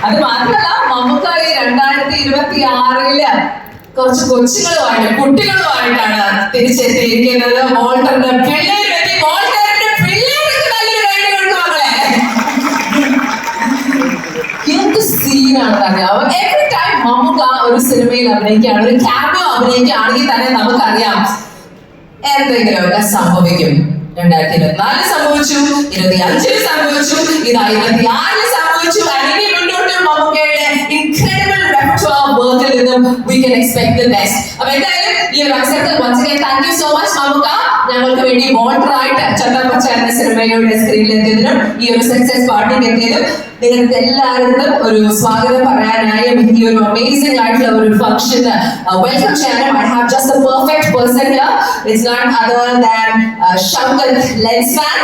അത് മാത്രമല്ല നമുക്ക് ഈ 2026 കുറച്ച് കൊച്ചുങ്ങളുമായിട്ട് കുട്ടികളുമായിട്ടാണ് തിരിച്ചെത്തിയിരിക്കുന്നത്. വോൾട്ടറിന്റെ പിള്ളേർ എത്തി. വോൾട്ടറിന്റെ പിള്ളേർക്ക് നല്ലൊരു കൈ കൊടുക്കും മക്കളെ. എന്ത് സീനാണ് അറിയാം. എവറി ടൈം മമ്മൂക്ക ഒരു സിനിമയിൽ അഭിനയിക്കുകയാണ്, ഒരു ക്യാമിയോ അഭിനയിക്കുകയാണെങ്കിൽ തന്നെ നമുക്കറിയാം എന്തെങ്കിലുമൊക്കെ സംഭവിക്കും. 2024 സംഭവിച്ചു, 2025 സംഭവിച്ചു, ഇതാ 2026 സംഭവിച്ചു. അല്ലെങ്കിൽ മുന്നോട്ട് മമ്മൂക്കയുടെ ഇൻക്രെഡിബിൾ റെപർട്ടോർ വർക്കിൽ നിന്നും we can expect the best. അപ്പോൾ എന്തായാലും ഈ ഒരു അവസരത്തിൽ once again thank you so much Mammukka, ഞങ്ങൾക്ക് വേണ്ടി വോൾട്ടറായിട്ട് ചട്ടപ്പച്ച എന്ന സിനിമയുടെ സ്ക്രീനിൽ എത്തിയതിനും ഈ ഒരു സക്സസ് പാർട്ടിക്ക് എത്തിയതും നിങ്ങൾക്ക് എല്ലാവരും ഒരു സ്വാഗതം പറയാനായി ഈ ഒരു അമേസിംഗ് ആയിട്ടുള്ള ഒരു ഫംഗ്ഷൻ വെൽക്കം ചെയ്യാനും I have just a perfect person here. It's none other than Shoukath Lensman.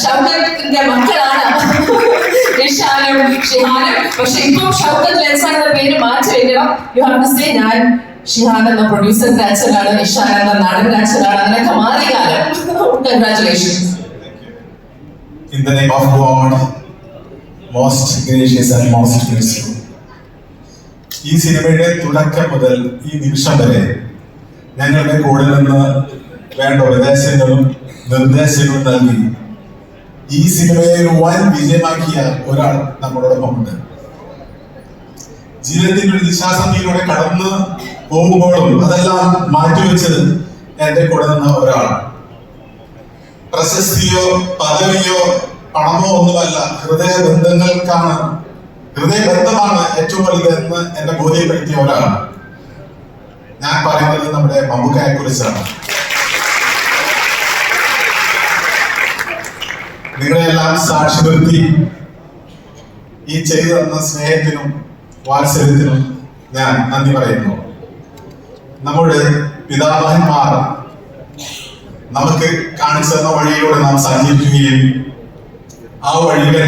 ഷൗക്കത്തിന്റെ മക്കളാണ് ഇഷാനും ഷിഹാനും. പക്ഷെ ഇപ്പം ഷൗക്കത്ത് ലെൻസ്മാൻ എന്ന പേര് മാറ്റി വെക്കണം. യു ഹാവ് ടു സേ ഞാൻ ഷിഹാൻ എന്ന പ്രൊഡ്യൂസറിന്റെ അച്ഛനാണ്, ഇഷാൻ എന്ന നടന്റെ അച്ഛനാണ്. അങ്ങനെയൊക്കെ മാറി കാലം. Congratulations. In the name of God, most gracious and most merciful. ഈ സിനിമയുടെ തുടക്കം മുതൽ ഈ നിമിഷം വരെ ഞങ്ങളുടെ കൂടെ നിന്ന് വേണ്ട ഉപദേശങ്ങളും നിർദ്ദേശങ്ങളും നൽകി ഈ സിനിമയെ ഒരു വൻ വിജയമാക്കിയ ഒരാൾ നമ്മളോടൊപ്പം ഉണ്ട്. ജീവിതത്തിന്റെ ഒരു ദിശാസന്ധിയിലൂടെ കടന്നു പോകുമ്പോഴും അതെല്ലാം മാറ്റിവെച്ച് എന്റെ കൂടെ നിന്ന ഒരാൾ. പ്രശസ്തിയോ പദവിയോ പണമോ ഒന്നുമല്ല, ഹൃദയബന്ധമാണ് ഏറ്റവും വലുതെന്ന് എന്നെ ബോധ്യപ്പെടുത്തിയ ഒരാളാണ്. ഞാൻ പറയുന്നത് നമ്മുടെ മമ്മൂക്കയെ കുറിച്ചാണ്. നിങ്ങളെല്ലാം സാക്ഷി നിർത്തി ഈ ചെയ്തു തന്ന സ്നേഹത്തിനും വാത്സല്യത്തിനും ഞാൻ നന്ദി പറയുന്നു. നമ്മുടെ പിതാമഹന്മാർ നമുക്ക് കാണിച്ചു തന്ന വഴിയിലൂടെ നാം സഞ്ചരിക്കുകയും ആ വഴികൾ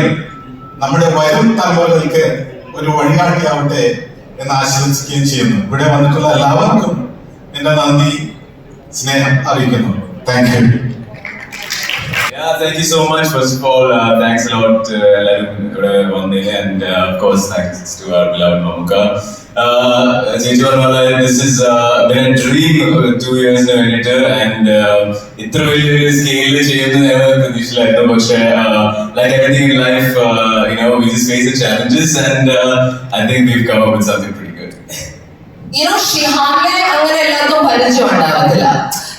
നമ്മുടെ വരും തലമുറകൾക്ക് ഒരു വഴികാട്ടിയാവട്ടെ എന്ന് ആശംസിക്കുകയും ചെയ്യുന്നു. ഇവിടെ വന്നിട്ടുള്ള എല്ലാവർക്കും എന്റെ നന്ദി സ്നേഹം അറിയിക്കുന്നു. Thank you. Yeah, thank you so much. First of all, thanks a lot to everyone, and of course, thanks to our beloved Mammuka. This has been a dream 2 years later, and it's a very scale change. Like everything in life, we just face the challenges, and I think we've come up with something pretty good. ഷിഹാനെ അങ്ങനെ എല്ലാവർക്കും പരിചയം ഉണ്ടാവത്തില്ല.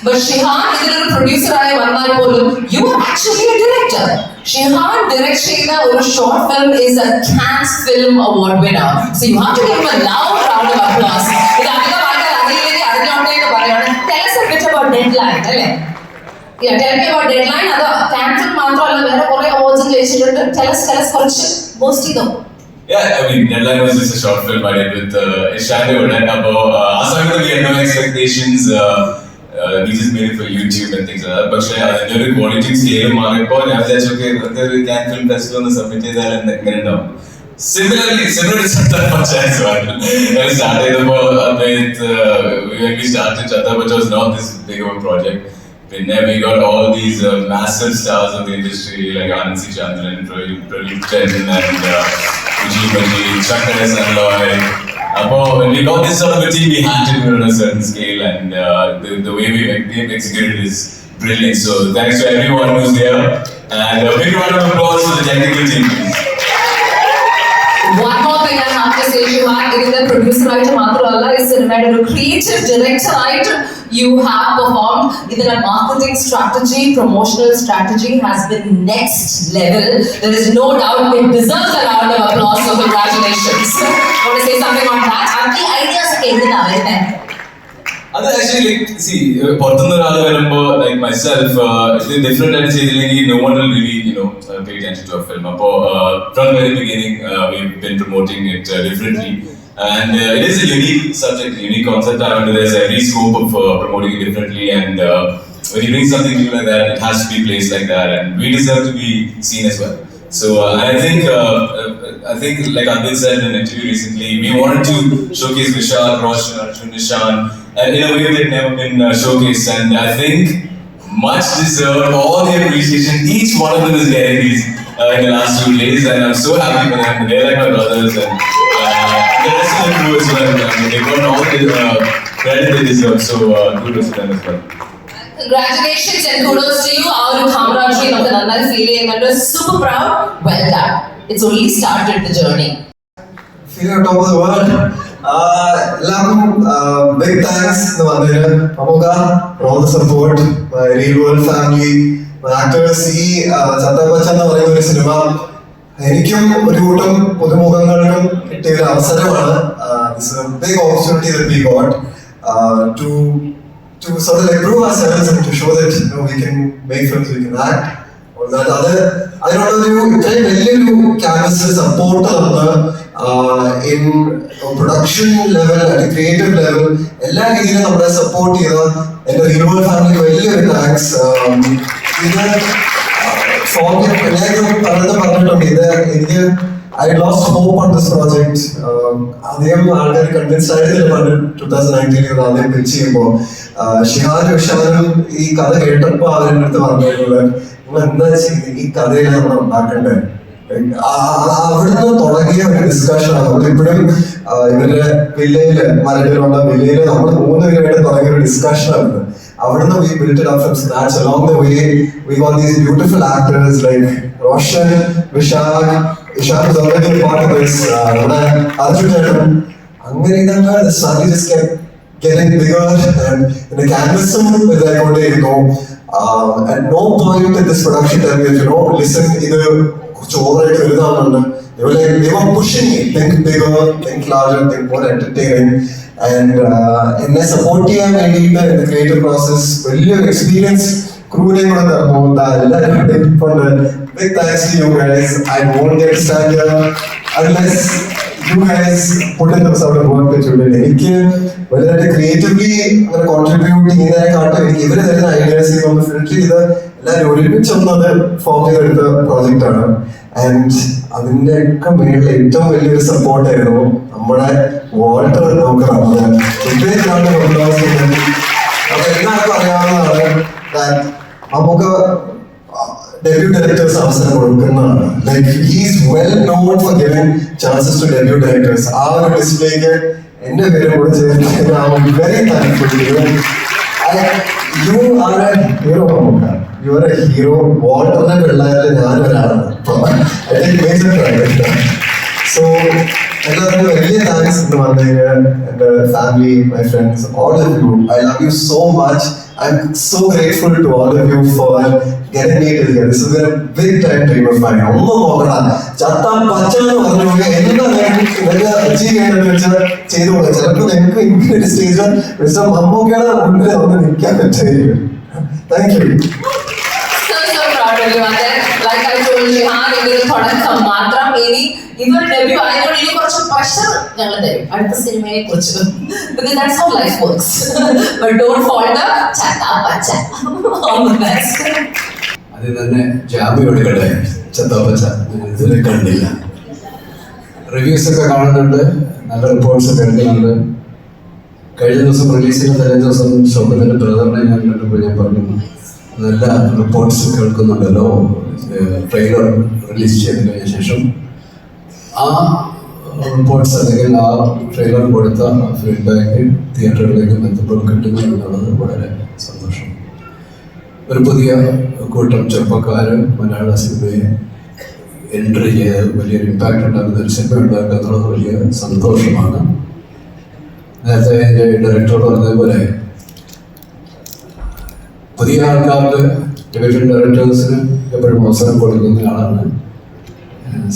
But Shihan ഇതിലൊരു പ്രൊഡ്യൂസറായി വന്നാൽ പോലും you are actually a director. Shihan direct ചെയ്ത ഒരു short film is a Cannes Film Award winner. So you have to give him a loud round of applause. ഇത് അധികമായിട്ട് അറിയില്ലെങ്കിൽ അറിഞ്ഞോട്ടെ എന്ന് പറയാണ്. Tell us a bit about Deadline, അല്ലേ? Yeah, tell me about Deadline. അത് Cannes film മാത്രമല്ല വേറെ കുറെ അവാർഡ്സും ജയിച്ചിട്ടുണ്ട്. Tell us കുറച്ച് ബോസ്റ്റ് ചെയ്തോ. Yeah, I mean, Deadline was just a short film I did with Ishan. We had no expectations. We just made it for YouTube and things like that. But the quality scale market, I was okay, the Cannes Film Festival and submitted that and get it down. Similar to Chatta Pacha as well. When we started Chatta Pacha was not this big of a project. Then we got all these massive stars of the industry like Anand C. Chandran, Pradeep Chandran and Vijay Bhaji, Shankar Sanloy. When we got this sort of a team, we had to do it on a certain scale, and the way we executed is brilliant. So thanks to everyone who's there, and a big round of applause for the technical team. One more thing I have to say, Shihan, ഇതിന്റെ പ്രൊഡ്യൂസറായിട്ട് മാത്രമല്ല ഈ സിനിമയുടെ ഒരു creative ഡയറക്ടറായിട്ട് you have performed. ഇതിന്റെ marketing strategy, promotional strategy has been next level. There is no doubt it deserves a round of applause. So congratulations. Want to say something on that? And the ideas ഒക്കെ എങ്ങനെയാ വരുന്നത്? അത് actually പുറത്തുനിന്ന് ഒരാൾ വരുമ്പോ like myself ഇത് different ആയിട്ട് ചെയ്തില്ലെങ്കിൽ no one will really pay attention to a film. അപ്പോ from the very beginning we've been promoting it differently, and it is a unique subject, unique concept. There's every scope of promoting it differently, and when you bring something new like that, it has to be placed like that, and we deserve to be seen as well. So I think like Adil said in an interview recently, we wanted to showcase Vishal, Roshan, Arjun, Nishan, and in a way they've never been showcased, and I think much deserved all the appreciation each one of them is getting these in the last 2 days, and I'm so happy for them. They're like my brothers, and the rest of the crew as well. I mean, they got all the credit they deserve, so kudos to them as well. Congratulations and kudos to you. Our camaraderie നമുക്ക് നന്നായി feel ചെയ്യുന്നുണ്ട്. Super proud. Well done. It's only started the journey. Feeling on top of the world. എല്ലാവർക്കും big thanks എന്ന് പറഞ്ഞതിന് നമുക്ക് for all the support, my real world family, my actors. ഈ ചത്തപ്പച്ച എന്ന് പറയുന്ന ഒരു സിനിമ എനിക്കും ഒരു കൂട്ടം പുതുമുഖങ്ങൾക്കും കിട്ടിയ ഒരു അവസരമാണ്. This is a big opportunity that we got to sort of like prove ourselves and to show that we can make films, we can act. അതിനുള്ളൊരു ഇത്രയും വലിയൊരു ക്യാൻവസ് സപ്പോർട്ട് തന്ന് in production level at creative level എല്ലാ രീതിയിലും നമ്മളെ support ചെയ്ത എൻ്റെ real world family വലിയൊരു താങ്ക്സ്. ഇത് പറഞ്ഞിട്ടുണ്ട്, ഇത് എനിക്ക് I lost hope on this project. അധികം ആൾക്കാർ കൺവിൻസ് ആയിരുന്നില്ല പണ്ട് 2019 ആദ്യം പിച്ച് ചെയ്യുമ്പോൾ. ഷിഹാനും വിശാലും ഈ കഥ കേട്ടപ്പോൾ അവരുടെ അടുത്ത് പറഞ്ഞിട്ടുള്ളത് നിങ്ങൾ എന്താ ചെയ്യുന്നത്, ഈ കഥയിൽ നമ്മൾ ഉണ്ടാക്കണ്ടേ. അവിടുന്ന് തുടങ്ങിയ ഒരു ഡിസ്കഷൻ ആണ്. നമ്മളിപ്പോഴും ഇവരുടെ വില്ലയില് മലയിലുള്ള വില്ലയില് നമ്മൾ 3 പേരായിട്ട് തുടങ്ങിയ ഒരു ഡിസ്കഷൻ ആണ്. അവിടുന്ന് we built it up from scratch. Along the way we got these beautiful actors like Roshan, Vishal, Ishan is already a part of this. Arjun Chetan. അങ്ങനെ ഇതൊക്കെ the story just kept getting bigger and in the canvas ഇതായിക്കൊണ്ടേയിരുന്നു. At no point in this production time listen ഇത് കുറച്ച് ഓവറായിട്ട് എഴുതാറുണ്ട്. They were pushing me, think bigger, think larger, think more entertaining. And എന്നെ support ചെയ്യാൻ വേണ്ടിയിട്ട് എൻ്റെ creative process വലിയൊരു experience ക്രൂവിനെയും കൂടെ തന്നു. എല്ലാവരും ഇപ്പോണ്ട്. Big thanks to you guys. I won't get started unless you guys put in some work that you did. എനിക്ക് വളരെ ക്രിയേറ്റീവ്ലി അങ്ങനെ കോൺട്രിബ്യൂട്ട് ചെയ്യുന്നതിനെക്കാട്ടും എനിക്ക് ഇവര് തരുന്ന ഐഡിയാസ് ഒന്ന് ഫിൽറ്റർ ചെയ്ത് എല്ലാവരും ഒരുമിച്ചൊന്നത് ഫോം ചെയ്തെടുത്ത പ്രോജക്റ്റ് ആണ്. ആൻഡ് അതിന്റെ ഒക്കെ മേളിൽ ഏറ്റവും വലിയൊരു സപ്പോർട്ടായിരുന്നു നമ്മുടെ വാൾട്ടർ നോക്കറാണ്. അപ്പൊ എല്ലാവർക്കും അറിയാവുന്നതാണ് നമുക്ക് ഡെബ്യൂ ഡയറക്ടേഴ്സ് അവസരം കൊടുക്കുന്നതാണ്. Like he's well known for giving chances to debut directors. ആ ഒരു ഡിസ്പ്ലേക്ക് എന്റെ പേരും കൂടെ ചേർത്ത് I am very thankful to you. You are a hero. നമുക്ക് യു ആർ എ ഹീറോ. വാൾട്ടറിന്റെ പിള്ളേരിൽ ഞാനൊരാളാണ്. I think major pride. So എല്ലാവർക്കും വലിയ താങ്ക്സ് എന്ന് പറഞ്ഞു കഴിഞ്ഞാൽ എൻ്റെ family, my friends, all of you. I love you so much. I'm so grateful to all of you for getting me to here. This has been a big time dream of mine. ഒന്നും നോക്കണം, ചത്താ പച്ചെന്ന് പറഞ്ഞു എന്താ നിങ്ങൾക്ക് achieve ചെയ്യേണ്ടത് വെച്ചാൽ ചെയ്തു പോകാം. ചിലപ്പോൾ നിങ്ങൾക്ക് ഇങ്ങനെ സ്റ്റേജിൽ മിസ്റ്റർ മമ്മൂക്കയുടെ മുന്നിൽ ഒന്ന് നിൽക്കാൻ പറ്റില്ല. Thank you. So proud of you. Like I told you, ഇതിൽ തുടക്കം മാത്രം. ഇനി ഇതൊരു ഡെബ്യൂ ആയതുകൊണ്ട് ഇനി കുറച്ച് പ്രഷർ ഞങ്ങൾ തരും അടുത്ത സിനിമയെ കുറിച്ച്. Because that's how life works. But don't falter. ചത്താപ്പച്ച. All the best. അതിൽ തന്നെ ജാമ്യം എടുക്കട്ടെ. ചത്താപ്പച്ച ഇതിനെ കണ്ടില്ല. റിവ്യൂസ് ഒക്കെ കാണുന്നുണ്ട്, നല്ല റിപ്പോർട്ട്സ് ഒക്കെ എടുക്കുന്നുണ്ട്. കഴിഞ്ഞ ദിവസം റിലീസിന് തലേ ദിവസം ശോഭനന്റെ ബ്രദറിനെ ഞാൻ കണ്ടപ്പോൾ ഞാൻ പറഞ്ഞു നല്ല റിപ്പോർട്ട്സ് കേൾക്കുന്നുണ്ടല്ലോ ട്രെയിലർ റിലീസ് ചെയ്ത് കഴിഞ്ഞ ശേഷം. ആ റിപ്പോർട്ട്സ് അല്ലെങ്കിൽ ആ ട്രെയിലർ കൊടുത്ത ഫീഡ്ബാക്ക് തിയേറ്ററുകളിലേക്ക് എത്തുമ്പോൾ കിട്ടുന്നു എന്നുള്ളത് വളരെ സന്തോഷം. ഒരു പുതിയ കൂട്ടം ചെറുപ്പക്കാർ മലയാള സിനിമയെ എൻട്രി ചെയ്ത് വലിയൊരു ഇമ്പാക്റ്റ് ഉണ്ടാക്കുന്ന ഒരു സിനിമ ഉണ്ടാക്കുക എന്നുള്ളത് വലിയ സന്തോഷമാണ്. നേരത്തെ എൻ്റെ ഡയറക്ടർ പറഞ്ഞതുപോലെ പുതിയ ആൾക്കാർക്ക് ഡിവിഷൻ ഡയറക്ടേഴ്സിന് എപ്പോഴും അവസരം കൊടുക്കുന്ന ആളാണ്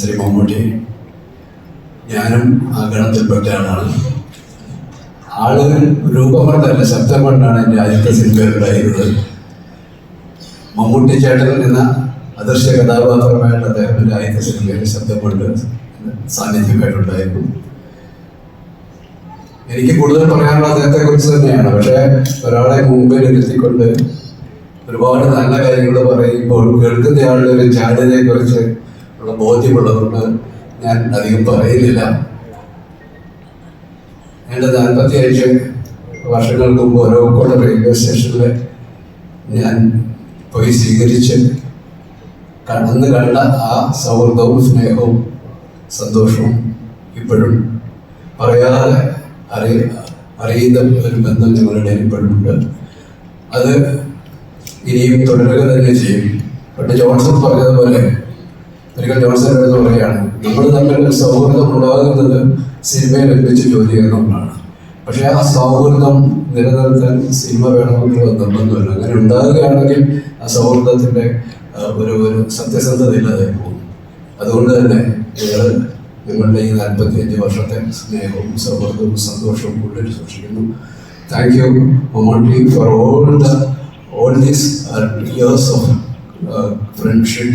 ശ്രീ മമ്മൂട്ടി. ഞാനും ആ ഗണത്തിൽപ്പെട്ട ആളാണ്. ആള് രൂപം കൊണ്ടല്ല, ശബ്ദം കൊണ്ടാണ് എൻ്റെ ആദ്യത്തെ സിനിമയിലുണ്ടായിരുന്നത്. മമ്മൂട്ടി ചേട്ടൻ എന്ന അദൃശ്യ കഥാപാത്രമായിട്ട് അദ്ദേഹത്തിൻ്റെ ആദ്യത്തെ സിനിമയിൽ ശബ്ദം കൊണ്ട് സാന്നിധ്യമായിട്ടുണ്ടായിരുന്നു. എനിക്ക് കൂടുതൽ പറയാനുള്ള അദ്ദേഹത്തെ കുറിച്ച് തന്നെയാണ്. പക്ഷേ ഒരാളെ മുമ്പിൽ ഇരുത്തിക്കൊണ്ട് ഒരുപാട് നല്ല കാര്യങ്ങൾ പറയുമ്പോൾ കേൾക്കുന്ന ആളുടെ ഒരു ചാടിനെ കുറിച്ച് ഉള്ള ബോധ്യമുള്ളതുകൊണ്ട് ഞാൻ അധികം പറയുന്നില്ല. എൻ്റെ 45 വർഷങ്ങൾക്ക് മുമ്പ് ഒരവക്കോട് റെയിൽവേ സ്റ്റേഷനിൽ ഞാൻ പോയി സ്വീകരിച്ച് അന്ന് കണ്ട ആ സൗഹൃദവും സ്നേഹവും സന്തോഷവും ഇപ്പോഴും പറയാതെ അറിയുന്ന ഒരു ബന്ധം ഞങ്ങളുടെ ഇടയിൽ ഇപ്പോഴും ഉണ്ട്. അത് ഇനിയും തുടരുക തന്നെ ചെയ്യും. പണ്ട് ജോൺസൺ പറഞ്ഞതുപോലെ, ഒരിക്കൽ ജോൺസൺ എന്ന് പറയുകയാണ്, നമ്മൾ തമ്മിൽ സൗഹൃദം ഉണ്ടാകുന്നത് സിനിമയിൽ ഒരുമിച്ച് ജോലി ചെയ്യുന്നതുകൊണ്ടാണ്. പക്ഷേ ആ സൗഹൃദം നിലനിർത്താൻ സിനിമ വേണമെന്നുള്ള നിർബന്ധമില്ല. അങ്ങനെ ഉണ്ടാകുകയാണെങ്കിൽ ആ സൗഹൃദത്തിൻ്റെ ഒരു സത്യസന്ധത ഇല്ലാതെ പോകും. അതുകൊണ്ട് തന്നെ നിങ്ങളുടെ ഈ 45 വർഷത്തെ സ്നേഹവും സൗഹൃദവും സന്തോഷവും ഉള്ളിൽ സൂക്ഷിക്കുന്നു. Thank you Mammootty for all these years of friendship.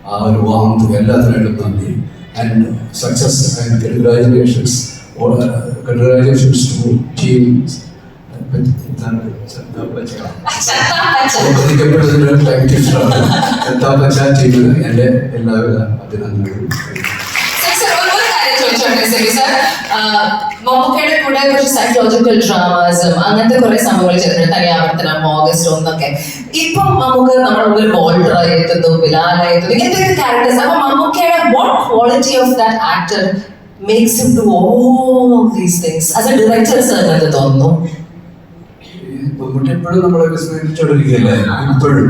ആ ഒരു വാർമത്ത് എല്ലാത്തിനായിട്ടും നന്ദി. And success and congratulations to team Chathapacha ടീമിന് എൻ്റെ എല്ലാവിധ അഭിനന്ദനങ്ങളും. മമ്മൂക്കയുടെ കൂടെ കുറച്ച് സൈക്കോളജിക്കൽ ഡ്രാമാസും അങ്ങനത്തെ കുറെ സംഭവങ്ങൾ ചെയ്തിട്ടുണ്ട്. തനിയാവർത്തനം, ഓഗസ്റ്റ് ഒന്നൊക്കെ. ഇപ്പം മമ്മൂക്ക നമ്മുടെ മുമ്പിൽ ബോൾഡറായി എത്തുന്നു, ബിലാലായി എത്തുന്നു, ഇങ്ങനത്തെ ക്യാരക്ടേഴ്സ്. അപ്പൊ മമ്മൂക്കയുടെ what quality of that actor makes him to all these things as a director sir എന്ന് തോന്നുന്നു? മമ്മൂട്ടി ഇപ്പോഴും നമ്മളെ വിസ്മരിച്ചുകൊണ്ടിരിക്കുകയല്ലേ. ഇപ്പോഴും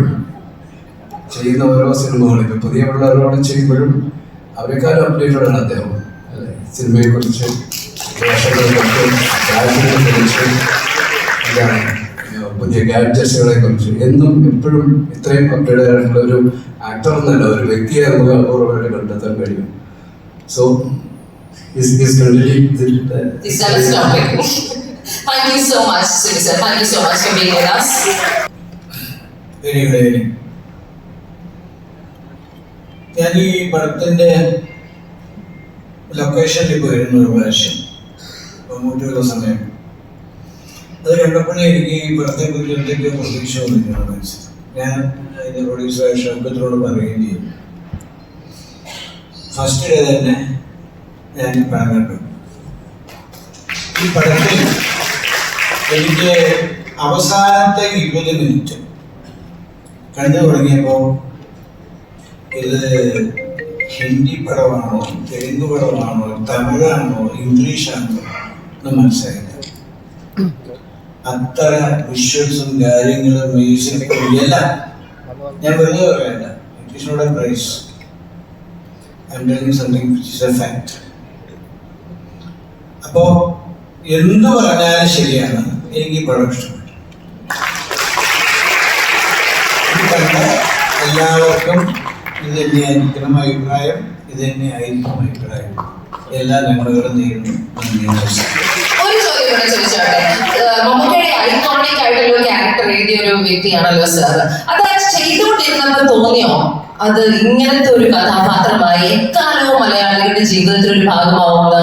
ചെയ്യുന്ന ഓരോ സിനിമകളും ഇപ്പം പുതിയ പിള്ളേരോട് ചെയ്യുമ്പോഴും അവരെക്കാളും അപ്ഡേറ്റഡ് ആണ് അദ്ദേഹം. സിനിമയെക്കുറിച്ച്, വേഷങ്ങളെക്കുറിച്ച്, ഫാഷനെക്കുറിച്ച്, എന്താണ് പുതിയ ഗാഡ്ജറ്റ്സുകളെ കുറിച്ച് എന്നും എപ്പോഴും ഇത്രയും അപ്ഡേറ്റഡ് ആയിട്ടുള്ള ഒരു ആക്ടർ എന്നല്ല, ഒരു വ്യക്തിയെ നമുക്ക് അപൂർവമായിട്ട് കണ്ടെത്താൻ കഴിയും. So Thank you so much, Sir. Thank you so much for being with us. Very good evening. ഞാൻ ഈ പടത്തിൻ്റെ ലൊക്കേഷനിൽ പോയിരുന്നു ഒരു പ്രാവശ്യം, മമ്മൂട്ടിയുള്ള സമയം. അത് കണ്ടപ്പോഴേ എനിക്ക് ഈ പടത്തെക്കുറിച്ച് എന്തൊക്കെയോ പ്രതീക്ഷ വന്നിട്ടാണ് മനസ്സിൽ. ഞാൻ അതിൻ്റെ പ്രൊഡ്യൂസറായ ഷൗക്കത്തിനോട് പറയുകയും ചെയ്തു. ഫസ്റ്റ് ഡേ തന്നെ ഞാൻ ഈ പടം കണ്ടു. ഈ പടത്തിൽ എനിക്ക് അവസാനത്തെ 20 മിനിറ്റ് കണ്ടു തുടങ്ങിയപ്പോൾ ഇത് ഹിന്ദി പടമാണോ, തെലുങ്ക് പടമാണോ, തമിഴാണോ, ഇംഗ്ലീഷാണോ എന്ന് മനസ്സിലായില്ല. അത്ര വിഷ്വൽസും കാര്യങ്ങളും മ്യൂസിക്കും എല്ലാം ഞാൻ വെറുതെ പറയല്ല. It is not a praise. I am telling something which is a fact. അപ്പോൾ എന്ത് പറഞ്ഞാലും ശരിയാണ്, എനിക്ക് ഈ പടം ഇഷ്ടപ്പെട്ടു. ഇത് കണ്ട എല്ലാവർക്കും ഇത് തന്നെയായിരിക്കണം അഭിപ്രായം, ഇത് തന്നെയായിരിക്കും അഭിപ്രായം. എല്ലാ നന്മകളും നേരിടും. ഒരു ചോദ്യം കൂടെ ചോദിച്ചോട്ടെ. മമ്മൂക്കയുടെ ഐക്കോണിക് ആയിട്ടുള്ള ക്യാരക്ടർ എഴുതിയ ഒരു വ്യക്തിയാണല്ലോ സാർ. അത് ചെയ്തുകൊണ്ടിരുന്നപ്പോൾ തോന്നിയോ അത് ഇങ്ങനത്തെ ഒരു കഥാപാത്രമായി എക്കാലവും മലയാളികളുടെ ജീവിതത്തിൽ ഒരു ഭാഗമാവുക?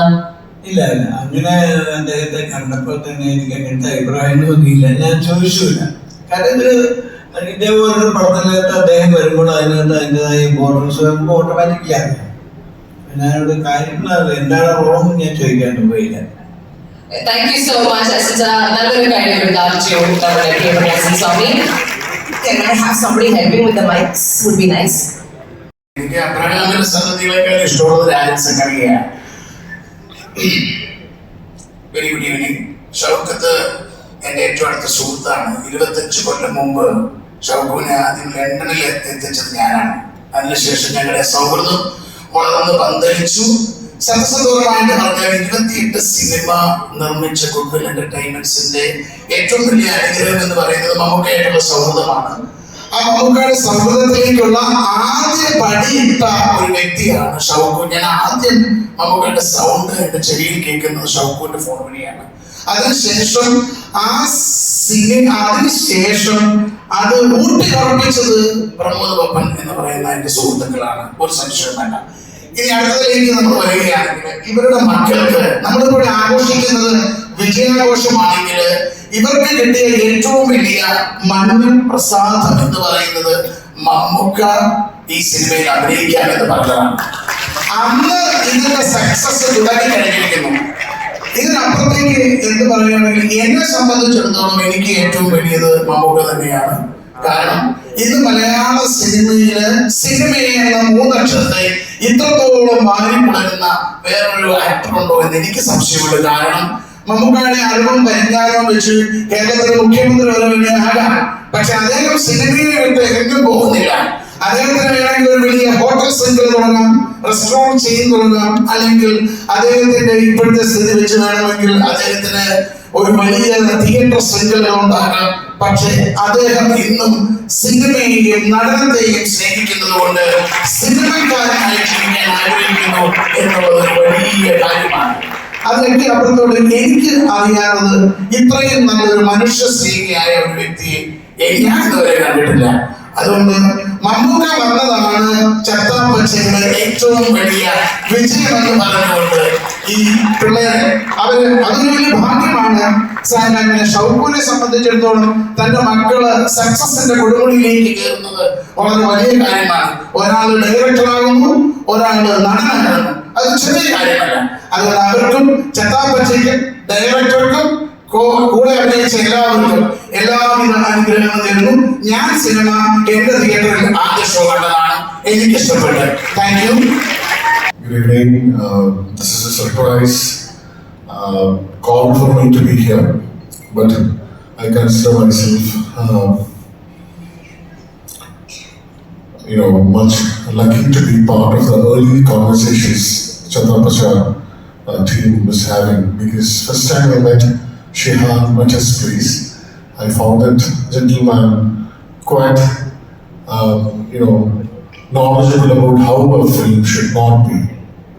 ഇല്ല ഇല്ല, അങ്ങനെ അദ്ദേഹത്തെ കണ്ടപ്പോൾ തന്നെ എനിക്ക് അങ്ങനത്തെ അഭിപ്രായം തോന്നിയില്ല. ഞാൻ ചോദിച്ചില്ല. കാരണം ഇത് ഇതേപോലൊരു പടത്തിനകത്ത് അദ്ദേഹം വരുമ്പോൾ അതിനകത്ത് അതിൻ്റെതായ ഇമ്പോർട്ടൻസ് വരുമ്പോൾ ഓട്ടോമാറ്റിക്കലാണ്. ഞാനോട് കാര്യങ്ങൾ എന്താണ് റോങ് ഞാൻ ചോദിക്കാൻ പോയില്ല. Thank you so much, Asita. Nallൊരു കാര്യം കാണിച്ചു നമ്മുടെ പ്രിയപ്പെട്ട സ്വാമി. Can I have somebody helping with the mics? Would be nice. എനിക്ക് അബ്രഹാമിന്റെ സന്തതികളെക്കാൾ ഇഷ്ടമുള്ളത് രാജൻ സക്കറിയയാണ്. Very good evening. ഷൗക്കത്ത് എൻ്റെ ഏറ്റവും അടുത്ത സുഹൃത്താണ്. 25 കൊല്ലം മുമ്പ് ഷൗക്കുവിനെ ആദ്യം ലണ്ടനിൽ എത്തിച്ചത് ഞാനാണ്. അതിനുശേഷം ഞങ്ങളുടെ സൗഹൃദം വളർന്ന് പന്തലിച്ചു. സത്യസന്ധമായിട്ട് പറഞ്ഞാൽ 28 സിനിമ നിർമ്മിച്ച ഗുഡ്വിൽ എന്റർടൈൻമെന്റ്സിന്റെ ഏറ്റവും വലിയ അനുഗ്രഹം എന്ന് പറയുന്നത് മമ്മൂക്കയായിട്ടുള്ള സൗഹൃദമാണ്. ആ മമ്മൂക്കയുടെ സൗഹൃദത്തിലേക്കുള്ള ആദ്യ പടിയിട്ട ഒരു വ്യക്തിയാണ് ഷൗക്കു. ഞാൻ ആദ്യം മമ്മൂക്കയുടെ സൗണ്ട് എന്റെ ചെവിയിൽ കേൾക്കുന്നത് ഷൗക്കുവിന്റെ ഫോൺ വഴിയാണ്. അതിനുശേഷം അതിനുശേഷം അത് ഊട്ടിയുറപ്പിച്ചത് പ്രമോദ് പപ്പൻ എന്ന് പറയുന്ന എന്റെ സുഹൃത്തുക്കളാണ്. ഒരു സംശയം വേണ്ട. ഇനി അടുത്തതിലേക്ക് നമ്മൾ വരികയാണെങ്കിൽ ഇവരുടെ മക്കൾക്ക് നമ്മളിപ്പോൾ ആഘോഷിക്കുന്നത് വിജയാഘോഷമാണെങ്കിൽ ഇവർക്ക് കിട്ടിയ ഏറ്റവും വലിയ മഞ്ഞ പ്രസാദം എന്ന് പറയുന്നത് മമ്മൂക്ക ഈ സിനിമയിൽ അഭിനയിക്കാൻ എന്ന് പറഞ്ഞതാണ്. അന്ന് ഇതിന്റെ സക്സസ് തുടങ്ങി കഴിഞ്ഞിരിക്കുന്നു. ഇതിനപ്പുറത്തേക്ക് എന്ത് പറയുകയാണെങ്കിൽ എന്നെ സംബന്ധിച്ചിടത്തോളം എനിക്ക് ഏറ്റവും വലിയത് മമ്മൂക്ക തന്നെയാണ്. കാരണം ഇന്ന് മലയാള സിനിമയെ എന്ന മൂന്നക്ഷരത്തെ ഇത്രത്തോളം വാരിപ്പുണരുന്ന വേറൊരു ആക്ടർ ഉണ്ടോ എന്ന് എനിക്ക് സംശയമുണ്ട്. കാരണം മമ്മൂക്കയുടെ അറിവും പരിജ്ഞാനവും വെച്ച് കേരളത്തിലെ മുഖ്യമന്ത്രി വരെ വേണ്ടി ആകാം, പക്ഷെ അദ്ദേഹം സിനിമയെ വിട്ട് എങ്ങും പോകുന്നില്ല. അദ്ദേഹത്തിന് വേണമെങ്കിൽ ഒരു വലിയ ഹോട്ടൽ ശൃംഖല തുടങ്ങാം, റെസ്റ്റോറന്റ് ചെയിൻ തുടങ്ങാം, അല്ലെങ്കിൽ അദ്ദേഹത്തിന്റെ ഇപ്പോഴത്തെ സ്ഥിതി വെച്ച് വേണമെങ്കിൽ അദ്ദേഹത്തിന് ഒരു വലിയ തിയേറ്റർ ശൃംഖല ഉണ്ടാകാം. പക്ഷെ അദ്ദേഹം ഇന്നും സിനിമയെയും നടനത്തെയും സ്നേഹിക്കുന്നത് കൊണ്ട് സിനിമക്കാരനായി ജീവിക്കാൻ ആഗ്രഹിക്കുന്നു എന്നുള്ളത് വലിയ കാര്യമാണ്. അതിനൊക്കെ അപ്പുറത്തോട് എനിക്ക് അറിയാവുന്നത് ഇത്രയും നല്ലൊരു മനുഷ്യ സ്നേഹിയായ ഒരു വ്യക്തിയെ ഞാൻ ഇതുവരെ കണ്ടിട്ടില്ല. അതുകൊണ്ട് മമ്മൂക്ക വന്നതാണ് ചത്താപ്പച്ചയുടെ ഏറ്റവും വലിയ വിജയമെന്ന് പറഞ്ഞുകൊണ്ട് ഈ പിള്ളേരെ അതൊരു വലിയ ഭാഗ്യമാണ്. ഷൗക്കൂനെ സംബന്ധിച്ചിടത്തോളം തന്റെ മക്കള് സക്സസിന്റെ കൊടുമുടിയിലേക്ക് കയറുന്നത് വളരെ വലിയ കാര്യമാണ്. ഒരാൾ ഡയറക്ടറാകുന്നു, ഒരാൾ നടനാകുന്നു, അത് ചെറിയ കാര്യമല്ല. അതുകൊണ്ട് അവർക്കും ചത്താപ്പച്ചയ്ക്കും ഡയറക്ടർക്കും കൂടെ അഭിനയിച്ച എല്ലാവർക്കും എല്ലാവിധ അനുഗ്രഹങ്ങളും നേരുന്നു. ഞാൻ സിനിമ എന്റെ തിയേറ്ററിൽ ആദ്യ ഷോ കണ്ടതാണ്, എനിക്ക് ഇഷ്ടപ്പെട്ടു. Thank you. Good evening. This is a surprise call for me to be here, but I consider myself, much lucky to be part of the early conversations Chhatrapacha team was having, because first time I met Shihan at his place, I found that gentleman quite, knowledgeable about how a film should not be.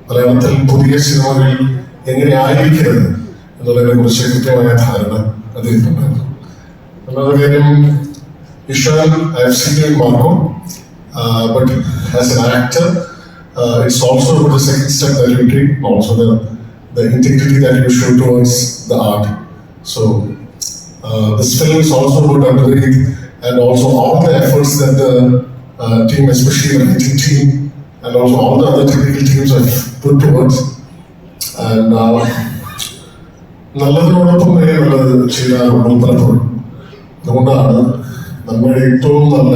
മലയാളത്തിൽ പുതിയ സിനിമകൾ എങ്ങനെ ആയിരിക്കരുത് എന്നുള്ളതിനെ കുറിച്ച് കൃത്യമായ ധാരണ അദ്ദേഹത്തിനുണ്ടായിരുന്നു. ഒന്നാമത്തെ കാര്യം, Ishan I have seen Marco, but as an actor, it's also about the second step that you take, also the integrity that you show towards the art. So this film is also about Advait and also all the efforts that the team, especially the writing team, and also all the other technical teams have put towards. And നല്ലതിനോടൊപ്പം നല്ലത് ചെയ്യാറുണ്ട് പലപ്പോഴും. അതുകൊണ്ടാണ് നമ്മുടെ ഏറ്റവും നല്ല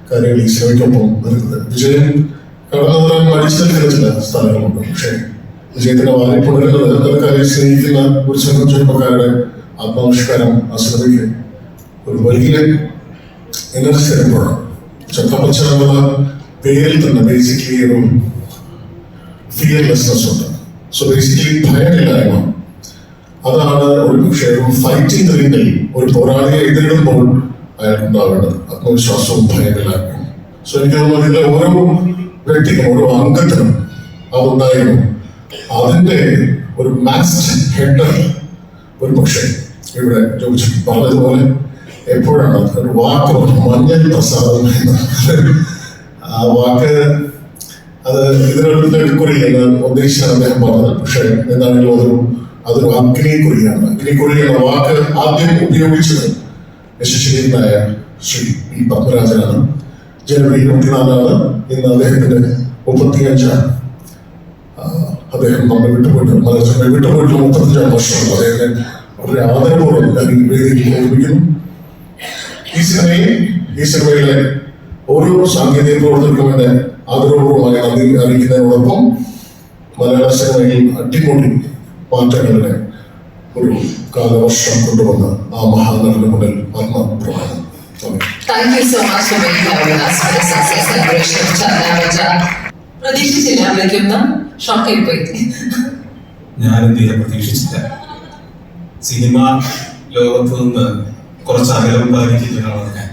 കാര്യങ്ങൾ ഈ സിനിമയ്ക്കൊപ്പം വരുന്നത്. വിജയൻ കടന്നു വരാൻ മടിച്ചു നിൽക്കുന്ന ചില സ്ഥലങ്ങളുണ്ട്, പക്ഷേ വിജയത്തിന്റെ വാരിപ്പുണരുന്നത് ആൾക്കാരെ സ്നേഹിക്കുന്ന ഒരു ചെറുപ്പക്കാരുടെ ആത്മാവിഷ്കാരം ആ സിനിമയ്ക്ക് ഒരു വലിയ എനർജി തരുമ്പോഴാണ്. ചത്തപ്പച്ച എന്നുള്ള പേരിൽ തന്നെ ബേസിക്കലി ഒരു ഫിയർലെസ്നെസ് ഉണ്ട്. സോ ബേസിക്കലി ഭയമില്ലായ്മ, അതാണ് ഒരു പക്ഷേ ഒരു ഫൈറ്റിംഗ് റീങ്ങിൽ ഒരു പോരാളിയെ എതിരിടുമ്പോൾ അയാൾക്കുണ്ടാവേണ്ടത് ആത്മവിശ്വാസവും ഭയമില്ലായ്മയും. സോ എനിക്ക് തോന്നുന്നു ഇതിലെ ഓരോ വ്യക്തിക്കും ഓരോ അംഗത്തിനും അതുണ്ടായിരുന്നു. അതിന്റെ ഒരു മാക്സ്ഡ് ഹെഡർ ഒരു പക്ഷേ ഇവിടെ ചോദിച്ചു പറഞ്ഞതുപോലെ എപ്പോഴാണ് ഒരു വാക്ക് മഞ്ഞൾ പ്രസാദം ആ വാക്ക് അത് ഇതിനെടുക്കുറി എന്ന് ഉദ്ദേശിച്ചാണ് അദ്ദേഹം പറഞ്ഞത്. പക്ഷെ എന്താണെങ്കിലും അതൊരു അഗ്നിക്കുറിയാണ്. അഗ്നിക്കുറി എന്ന വാക്ക് ആദ്യം ഉപയോഗിച്ചത് യശസ്വീനായ ശ്രീ പി പത്മരാജനാണ്. ജനുവരി 24 ഇന്ന് അദ്ദേഹത്തിന്റെ 35 അദ്ദേഹം നമ്മെ വിട്ടുപോയിട്ട് വിട്ടുപോയിട്ട് 35 വർഷമുള്ള അദ്ദേഹത്തെ വളരെ ആദരപൂർവ്വം വേദിയിൽ ഓർമ്മിക്കുന്നു. ഈ സിനിമയിലെ ഓരോ സാങ്കേതിക പ്രവർത്തകർക്കും എന്നെ ആദരപൂർവ്വമായി നന്ദി അറിയിക്കുന്നതിനോടൊപ്പം മലയാള സിനിമയിൽ അടിപൊളി മാറ്റങ്ങളുടെ ഒരു കാലവർഷം കൊണ്ടുവന്ന ആ മഹാനടന് മുന്നിൽ ആത്മപ്രമാണം. Thank you so much for being here with us for the success celebration of Chhatrapacha. പ്രതീക്ഷിച്ചില്ല, വിളിക്കുന്ന ഷോക്കായി പോയി. ഞാനും തീരെ പ്രതീക്ഷിച്ചില്ല. സിനിമ ലോകത്ത് നിന്ന് കുറച്ച് അകലം പാലിക്കുന്നതാണ് ഞാൻ.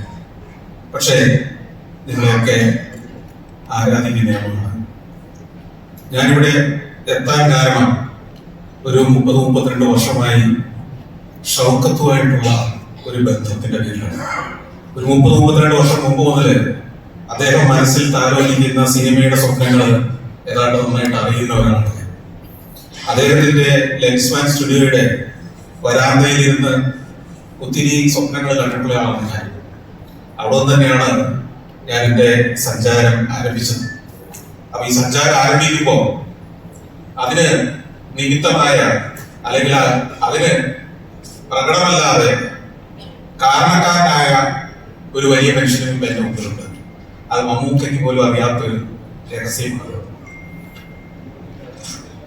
പക്ഷേ നിങ്ങളെയൊക്കെ ആരാധിക്കുന്നതാണ്. ഞാനിവിടെ എത്താൻ കാരണം ഒരു 30-32 വർഷമായി ഷൗക്കത്തുമായിട്ടുള്ള ഒരു ബന്ധത്തിന്റെ പേരിലാണ്. ഒരു 30-32 വർഷം മുമ്പ് മുതൽ അദ്ദേഹം മനസ്സിൽ താലോലിക്കുന്ന സിനിമയുടെ സ്വപ്നങ്ങൾ ഏതാണ്ട് നന്നായിട്ട് അറിയുന്നവരാണ്. അദ്ദേഹത്തിന്റെ ലെൻസ്മാൻ സ്റ്റുഡിയോയുടെ വരാന്തയിൽ ഇരുന്ന് ഒത്തിരി സ്വപ്നങ്ങൾ കണ്ടിട്ടുള്ള ആളാണ് ഞാൻ. അവിടെ നിന്ന് തന്നെയാണ് ഞാൻ എൻ്റെ സഞ്ചാരം ആരംഭിച്ചത്. അപ്പൊ ഈ സഞ്ചാരം ആരംഭിക്കുമ്പോൾ അതിന് നിമിത്തമായ അല്ലെങ്കിൽ അതിന് പ്രകടമല്ലാതെ കാരണക്കാരനായ ഒരു വലിയ മനുഷ്യന് മുമ്പ് എന്റെ മുമ്പിലുണ്ട്. അത് മമ്മൂക്കയ്ക്ക് പോലും അറിയാത്തൊരു രഹസ്യമാണ്.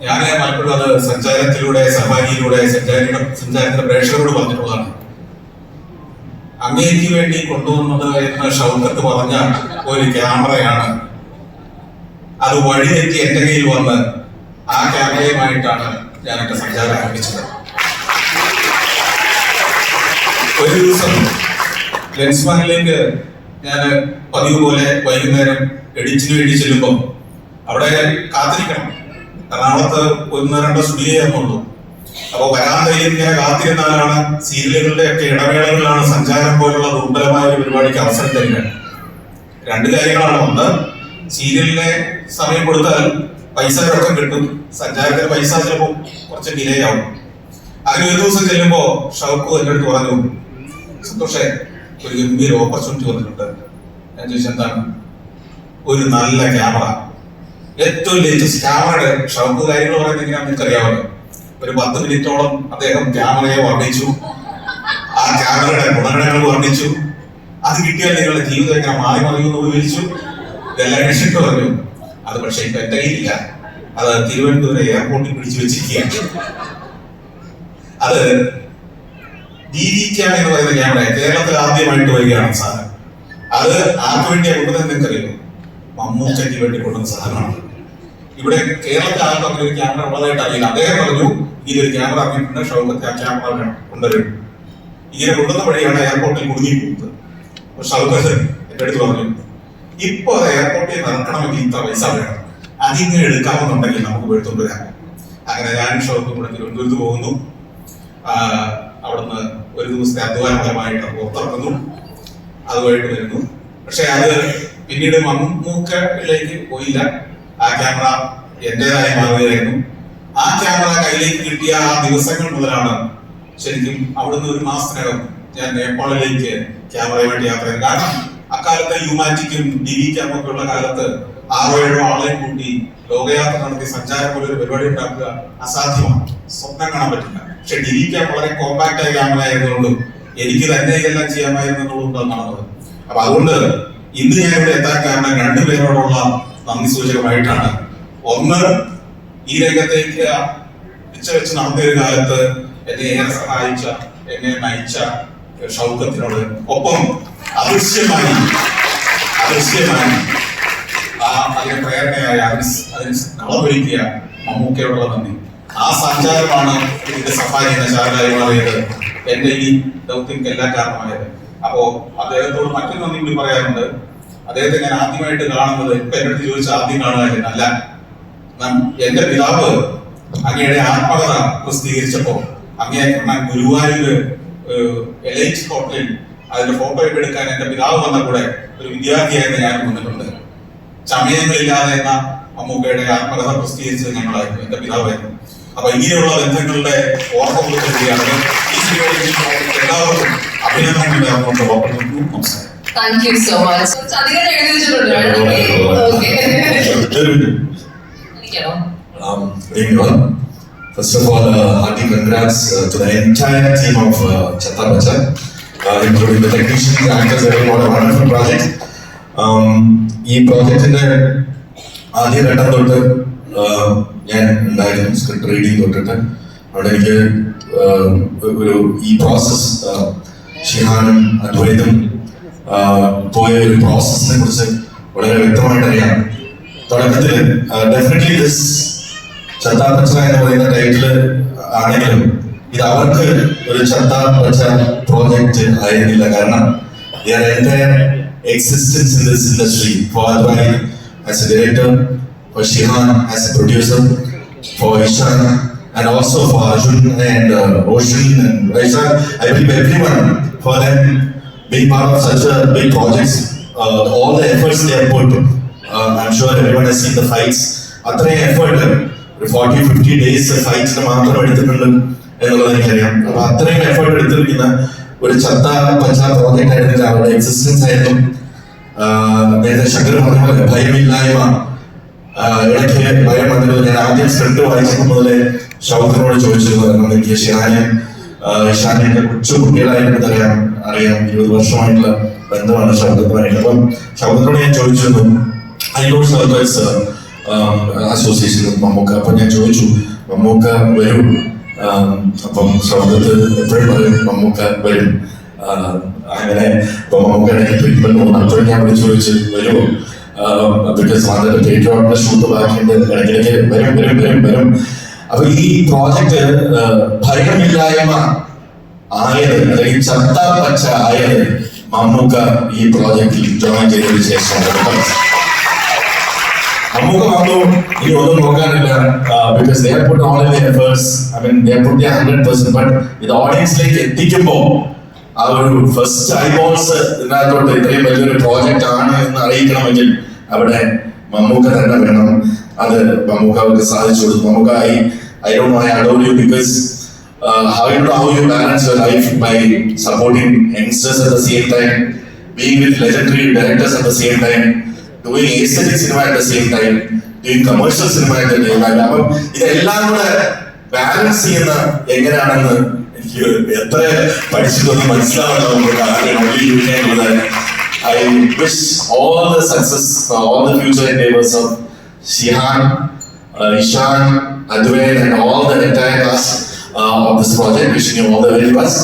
ഞാൻ പലപ്പോഴും അത് സഞ്ചാരത്തിലൂടെ, സഫാരിയിലൂടെ, സഞ്ചാരത്തിന്റെ പ്രേക്ഷകരോട് പറഞ്ഞിട്ടുള്ളതാണ്. അങ്ങേക്ക് വേണ്ടി കൊണ്ടുവന്നത് എന്ന് ഷൗക്കത്ത് പറഞ്ഞ ഒരു ക്യാമറയാണ്. അത് വഴിതെറ്റി എന്റെ കയ്യിൽ വന്ന് ആ ക്യാമറയുമായിട്ടാണ് ഞാൻ എന്റെ സഞ്ചാരം ആരംഭിച്ചത്. ഒരു ദിവസം ലെൻസ്മാനിലേക്ക് ഞാൻ പതിവ് പോലെ വൈകുന്നേരം എഡിറ്റിന് വേണ്ടി ചെല്ലുമ്പോൾ അവിടെ കാത്തിരിക്കണം. എറണാകുളത്ത് 1-2 സ്റ്റുഡിയോയാണുള്ളൂ. അപ്പൊ വരാന്തയിൽ ഇങ്ങനെ കാത്തിരുന്നാലാണ് സീരിയലുകളുടെ ഒക്കെ ഇടവേളകളിലാണ് സഞ്ചാരം പോലുള്ള ദുർബലമായ ഒരു പരിപാടിക്ക് അവസരം തരുന്നത്. 2 കാര്യങ്ങളാണ്. ഒന്ന്, സീരിയലിനെ സമയം കൊടുത്താൽ പൈസ ഇറക്കം കിട്ടും, സഞ്ചാരത്തിന് പൈസ ചിലപ്പോൾ കുറച്ച് ഡിലേ ആവും. അങ്ങനെ ഒരു ദിവസം ചെല്ലുമ്പോ ഷൗക്കു എന്റെ അടുത്ത് പറഞ്ഞു, സന്തോഷേ, ഒരു ഗംഭീര ഓപ്പർച്യൂണിറ്റി വന്നിട്ടുണ്ട്. ഞാൻ ചോദിച്ചു എന്താണ്? ഒരു നല്ല ക്യാമറ, ഏറ്റവും ലേറ്റസ്റ്റ് ക്യാമറയുടെ ഷൗക്ക് കാര്യങ്ങൾ പറയുന്നത് എങ്ങനെയാണെന്ന് എനിക്കറിയാമല്ലോ. ഒരു 10 മിനിറ്റോളം അദ്ദേഹം ക്യാമറയെ വർണ്ണിച്ചു, ആ ക്യാമറയുടെ ഗുണഗണങ്ങൾ വർണ്ണിച്ചു. അത് കിട്ടിയാൽ നിങ്ങളുടെ ജീവിതം എങ്ങനെ മാറി മറിയുമെന്ന് വിവരിച്ചു. ഇതെല്ലാം രക്ഷിട്ട് പറഞ്ഞു. അത് പക്ഷേ ഇപ്പൊ എന്റെ കയ്യിലില്ല, അത് തിരുവനന്തപുരം എയർപോർട്ടിൽ പിടിച്ചു വെച്ചിരിക്കുകയാണ്. അത് DV-CAM എന്ന് പറയുന്ന ക്യാമറ കേരളത്തിൽ ആദ്യമായിട്ട് വരികയാണ് സാധനം. അത് ആർക്ക് വേണ്ടിയാ കൊണ്ടുവന്നത് നിങ്ങൾക്കറിയോ? മമ്മൂക്കയ്ക്ക് വേണ്ടി കൊണ്ടുവന്ന സാധനമാണ്. ഇവിടെ കേരളത്തിൽ ആർക്കും അങ്ങനെ ഒരു ക്യാമറ ഉള്ളതായിട്ട് അറിയില്ല. അദ്ദേഹം പറഞ്ഞു, ഇതൊരു ക്യാമറ ഇറങ്ങിയിട്ടുണ്ട്, ഷൗക്കത്ത് ആ ക്യാമറ കൊണ്ടുവരും. ഇങ്ങനെ കൊണ്ടുവന്ന വഴിയാണ് എയർപോർട്ടിൽ കുടുങ്ങി പോകുന്നത്. ഷൗക്കത്ത് എന്റെ അടുത്ത് പറഞ്ഞു, ഇപ്പൊ അത് എയർപോർട്ടിൽ നിന്ന് ഇറക്കണമെങ്കിൽ ഇത്ര പൈസ വേണം, അതിങ്ങനെ എടുക്കാമെന്നുണ്ടെങ്കിൽ നമുക്ക് എടുത്തുകൊണ്ട് വരാം. അങ്ങനെ ഞാൻ ഷൗക്കും കൂടെ തിരുവനന്തപുരത്ത് പോകുന്നു. അവിടുന്ന് ഒരു ദിവസത്തെ അധ്വാനപരമായിട്ട് പുറത്തിറക്കുന്നു, അതുമായിട്ട് വരുന്നു. പക്ഷെ അത് പിന്നീട് മമ്മൂക്കയിലേക്ക് പോയില്ല. ആ ക്യാമറ എന്റേതായി മാറുകയായിരുന്നു. ആ ക്യാമറ കയ്യിലേക്ക് കിട്ടിയ ആ ദിവസങ്ങൾ മുതലാണ് ശരിക്കും അവിടുന്ന് ഒരു മാസത്തിനകം ഞാൻ നേപ്പാളിലേക്ക് ക്യാമറയുമായിട്ട് യാത്ര ചെയ്തു. കാരണം അക്കാലത്തെ യുമാറ്റിക്കും DV-CAM ഒക്കെ ഉള്ള കാലത്ത് 6-7 ആളെ കൂട്ടി ലോകയാത്ര നടത്തി സഞ്ചാരം പോലെ ഒരു പരിപാടി ഉണ്ടാക്കുക അസാധ്യമാണ്, സ്വപ്നം കാണാൻ പറ്റില്ല. പക്ഷെ DV-CAM വളരെ കോമ്പാക്ട് ആയ ക്യാമറ ആയതുകൊണ്ടും എനിക്ക് തന്നെ ഇതെല്ലാം ചെയ്യാമായിരുന്നുള്ളതുകൊണ്ടാണ് നടന്നത്. അപ്പൊ അതുകൊണ്ട് ഇന്ന് ഞാൻ ഇവിടെ എത്താൻ കാരണം 2 പേരോടുള്ള നന്ദി സൂചകമായിട്ടാണ്. ഒന്ന്, ഈ രംഗത്തേക്ക് വെച്ച് നടത്തിയ ഒരു കാലത്ത് എന്നെ ഏറെ സഹായിച്ച, എന്നെ നയിച്ച ഷൗക്കത്തിനോട്, ഒപ്പം അദൃശ്യമായി അതിന് പ്രേരണയായ, അതിന് നളമൊരുക്കിയ മമ്മൂക്കയോടുള്ള നന്ദി. ആ സഞ്ചാരമാണ് ഇതിന്റെ സഫാരി എന്ന ശാഖയായി മാറിയത്, എന്റെ ഈ ദൗത്യക്ക് എല്ലാം കാരണമായത്. അപ്പോ അദ്ദേഹത്തോട് മറ്റൊരു നന്ദി കൂടി പറയാറുണ്ട്. അദ്ദേഹത്തെ ഞാൻ ആദ്യമായിട്ട് കാണുന്നത്, ഇപ്പൊ എന്റെ അടുത്ത് ചോദിച്ച ആദ്യം കാണുകയല്ല, എന്റെ പിതാവ് അങ്ങയുടെ ആത്മകഥ പ്രസിദ്ധീകരിച്ചപ്പോ അങ്ങേ ഞാൻ ഗുരുവായൂര് എലൈറ്റ് ഹോട്ടലിൽ അതിന്റെ ഫോട്ടോ ഒക്കെ എടുക്കാൻ എന്റെ പിതാവ് വന്ന കൂടെ ഒരു വിദ്യാർത്ഥിയായിരുന്നു ഞാൻ വന്നിട്ടുണ്ട്. ചമയങ്ങളില്ലാതെ എന്ന മമ്മൂക്കയുടെ ആത്മകഥ പ്രസിദ്ധീകരിച്ചത് ഞങ്ങളായിരുന്നു, എന്റെ പിതാവായിരുന്നു. അപ്പൊ ഇങ്ങനെയുള്ള ബന്ധങ്ങളുടെ ഓർമ്മ കൊടുക്കുകയാണ്. ഈ എല്ലാവർക്കും അഭിനന്ദനങ്ങൾ നേർന്നുകൊണ്ട് ഓർമ്മ. നമസ്കാരം. Thank you so much. അധികം എഴുതി വെച്ചിട്ടുണ്ട്. First of all, hearty congrats to the entire team of Chatta Bacha, including the technicians, actors, everyone. What a wonderful project. ഈ പ്രോജക്റ്റിന്റെ ആദ്യഘട്ടം തൊട്ട് ഞാൻ ഉണ്ടായിരുന്നു, സ്ക്രിപ്റ്റ് റീഡിങ് തൊട്ടിട്ട്. അവിടെ എനിക്ക് ഒരു ഈ പ്രോസസ് ഷിഹാനും അദ്വൈതും പോയ ഒരു പ്രോസസ്സിനെ കുറിച്ച് വളരെ വ്യക്തമായിട്ട് അറിയാം. തുടക്കത്തിൽ ഡെഫിനറ്റ്ലി ദിസ് ചത്താ പച്ച എന്ന് പറയുന്ന ടൈറ്റില് ആണെങ്കിലും ഇത് അവർക്ക് ഒരു ചത്താ പച്ച പ്രോജക്റ്റ് ആയിരുന്നില്ല. കാരണം എന്റെ existence in this industry, for Advai as a director, for Shihan as a producer, for Ishan, and also for Arjun and Ocean and Vaishak. I believe everyone, for them being part of such a big project, all the efforts they have put. I'm sure everyone has seen the fights. അത്രയും effort 40-50 days ഫൈറ്റ്സിന് മാത്രം എടുത്തിട്ടുണ്ട് എന്നുള്ളത് എനിക്കറിയാം. അപ്പൊ അത്രയും effort എടുത്തിരിക്കുന്ന ഒരു ചത്ത പച്ച പ്രോജക്റ്റ് ആയിരുന്നില്ല, അവരുടെ എക്സിസ്റ്റൻസ് ആയിരുന്നു. നേരത്തെ ശങ്കർ പറഞ്ഞ പോലെ ഭയമില്ലായ്മ, ഇടയ്ക്ക് ഭയം വന്നത് ഞാൻ ആദ്യം സ്ക്രിപ്റ്റ് വായിച്ചപ്പോൾ മുതലേ ഷൗക്കറിനോട് ചോദിച്ചിരുന്നു. കാരണം എനിക്ക് ഷിഹാനെ ഇഷാനെയൊക്കെ കൊച്ചു കുട്ടികളായിട്ട് അറിയാം. അറിയാം, 20 വർഷമായിട്ടുള്ള ബന്ധമാണ് ഷൗക്കത്തുമായിട്ട്. അപ്പം ഷൗക്കത്തിനോട് ഞാൻ ചോദിച്ചിരുന്നു, I know Shoukath association Mammukka. അപ്പം ഞാൻ ചോദിച്ചു, മമ്മൂക്ക വരും? അപ്പം ഷൗക്കത്ത് എപ്പോഴും പറയും മമ്മൂക്ക വരും. അങ്ങനെ ഇപ്പം മമ്മൂക്കയുടെ ട്രീറ്റ്മെന്റ് പോകുന്നു. അപ്പോഴും ഞാൻ വിളിച്ചു ചോദിച്ചു വരുമോ, ബിക്കോസ് വന്നിട്ട് പേറ്റോട്ടിന്റെ ഷൂട്ട് ബാക്കിയുണ്ട്, ഇടയ്ക്കിടയ്ക്ക് വരും വരും വരും വരും. അപ്പൊ ഈ പ്രോജക്റ്റ് ഭയമില്ലായ്മ ആയത്, അല്ലെങ്കിൽ ചത്ത പച്ച ആയത് മമ്മൂക്ക ഈ പ്രോജക്റ്റിൽ ജോയിൻ ചെയ്തതിനു ശേഷമാണ്. മമ്മൂക്ക വന്നു, ഇനി ഒന്നും നോക്കാനില്ല, because they put all in the efforts. I mean they put 100%. But ഇത് ഓഡിയൻസിലേക്ക് എത്തിക്കുമ്പോ ആ ഒരു ഫസ്റ്റ് ഐബോൾസ് ഇതിനകത്തോട്ട് ഇത്രയും വലിയൊരു പ്രോജക്റ്റ് ആണ് എന്ന് അറിയിക്കണമെങ്കിൽ അവിടെ മമ്മൂക്ക തന്നെ വേണം. അത് മമ്മൂക്ക അവർക്ക് സാധിച്ചു കൊടുത്തു. Mammukka I don't know, I adore you because how you balance your life by supporting youngsters at the same time, being with legendary directors at the same time, doing aesthetic cinema at the same time, doing commercial cinema at the same time. അപ്പം ഇതെല്ലാം കൂടെ balance ചെയ്യുന്ന എങ്ങനെയാണെന്ന് എനിക്ക് എത്ര പഠിച്ചിട്ടൊന്നും മനസ്സിലാവണം. I wish all the success for all the future endeavors of Shihan, Ishan, Adwain and all the entire cast of this project. Wishing you all the very best.